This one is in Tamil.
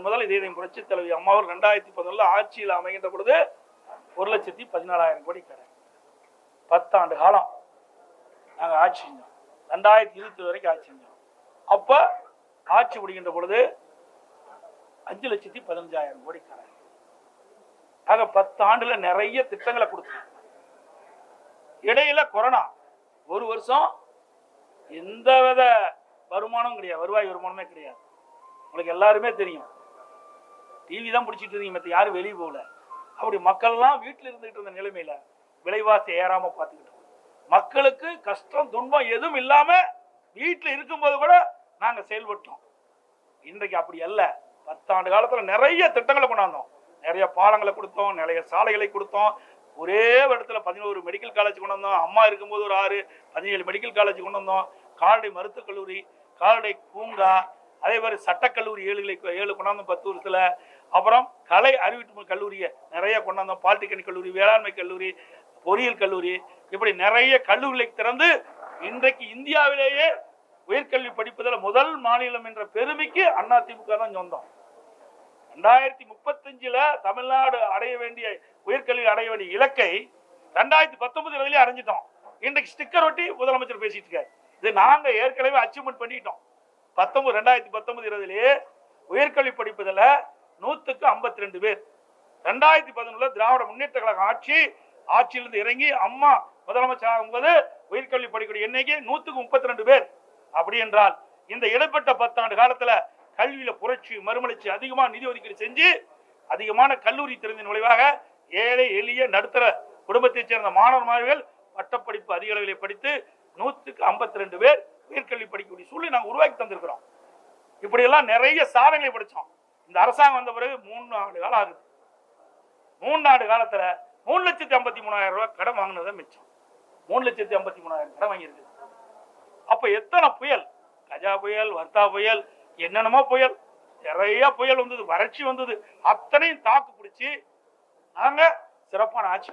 முதல் இதே புரட்சி தலைவி அம்மாவும் 2011 ஆட்சியில் அமைகின்ற பொழுது 1,14,000 கோடி கடன். 10 ஆண்டு காலம் நாங்கள் ஆட்சி செஞ்சோம். 2020 வரைக்கும் ஆட்சி செஞ்சோம். அப்ப ஆட்சி முடிகின்ற பொழுது 5,15,000 கோடி கடன். ஆக 10 ஆண்டுல நிறைய திட்டங்களை கொடுத்தோம். இடையில கொரோனா, ஒரு வருஷம் எந்த வித வருமானம் கிடையாது, வருவாய் வருமானமே கிடையாது. உங்களுக்கு எல்லாருமே தெரியும், டிவி தான் பிடிச்சிட்டு இருந்தீங்க, மற்ற யாரும் வெளியே போகல. அப்படி மக்கள்லாம் வீட்டில் இருந்துகிட்டு இருந்த நிலைமையில விலைவாசி ஏறாம பார்த்துக்கிட்டோம். மக்களுக்கு கஷ்டம் துன்பம் எதுவும் இல்லாம வீட்டில் இருக்கும்போது கூட நாங்க செயல்பட்டோம். இன்றைக்கு அப்படி அல்ல. 10 ஆண்டு காலத்துல நிறைய திட்டங்களை கொண்டாந்தோம், நிறைய பாலங்களை கொடுத்தோம், நிறைய சாலைகளை கொடுத்தோம். ஒரே இடத்துல 11 மெடிக்கல் காலேஜ் கொண்டு வந்தோம். அம்மா இருக்கும்போது ஒரு 17 மெடிக்கல் காலேஜ் கொண்டு வந்தோம். கால்நடை மருத்துவக் கல்லூரி, கால்நடை பூங்கா, அதே மாதிரி சட்டக்கல்லூரி 7 கொண்டாந்தோம் 10 வருஷத்துல. அப்புறம் கலை அறிவிப்பு கல்லூரியை நிறைய கொண்டாந்தோம். பாலிடெக்னிக் கல்லூரி, வேளாண்மை கல்லூரி, பொறியியல் கல்லூரி, இப்படி நிறைய கல்லூரிகளை திறந்து இன்றைக்கு இந்தியாவிலேயே உயர்கல்வி படிப்பதில் முதல் மாநிலம் என்ற பெருமைக்கு அதிமுக தான் சொந்தம். 2035 தமிழ்நாடு அடைய வேண்டிய உயர்கல்வி அடைய வேண்டிய இலக்கை 2019 அடைஞ்சிட்டோம். இன்றைக்கு ஸ்டிக்கர் ஒட்டி முதலமைச்சர் பேசிட்டு இருக்காரு. இது நாங்க ஏற்கனவே அச்சீவ்மெண்ட் பண்ணிட்டோம். 2019-20 உயர்கல்வி படிப்பதில் 100க்கு 52 பேர். 2011 திராவிட முன்னேற்ற கழக ஆட்சியிலிருந்து இறங்கி அம்மா முதலமைச்சர் ஆகும்போது உயர்கல்வி படிக்கக்கூடிய எண்ணிக்கை 100க்கு 32 பேர். அப்படி என்றால் இந்த இடைப்பட்ட 10 ஆண்டு காலத்துல கல்வியில புரட்சி மறுமலர்ச்சி, அதிகமா நிதி ஒதுக்கீடு செஞ்சு அதிகமான கல்லூரி திறந்த நுழைவாக ஏழை எளிய நடுத்தர குடும்பத்தைச் சேர்ந்த மாணவ மாணவிகள் பட்டப்படிப்பு அதிக அளவில் படித்து 100க்கு 52 பேர் உயர்கல்வி படிக்கக்கூடிய சூழ்நிலை நாங்கள் உருவாக்கி தந்திருக்கிறோம். இப்படியெல்லாம் நிறைய சாதனைகளை படித்தோம். இந்த அரசாங்கம் வந்த பிறகு 3 ஆண்டு காலம் ஆகுது. 3 ஆண்டு காலத்துல 3,53,000 ரூபாய் கடன் வாங்கினதை மிச்சம். 3,53,000 கடன் வாங்கியிருக்கு. அப்ப எத்தனை புயல், கஜா புயல், வர்த்தா புயல், என்னென்னமோ புயல், நிறைய புயல் வந்தது, வறட்சி வந்தது, அத்தனையும் தாக்கு பிடிச்சி நாங்க சிறப்பான ஆட்சி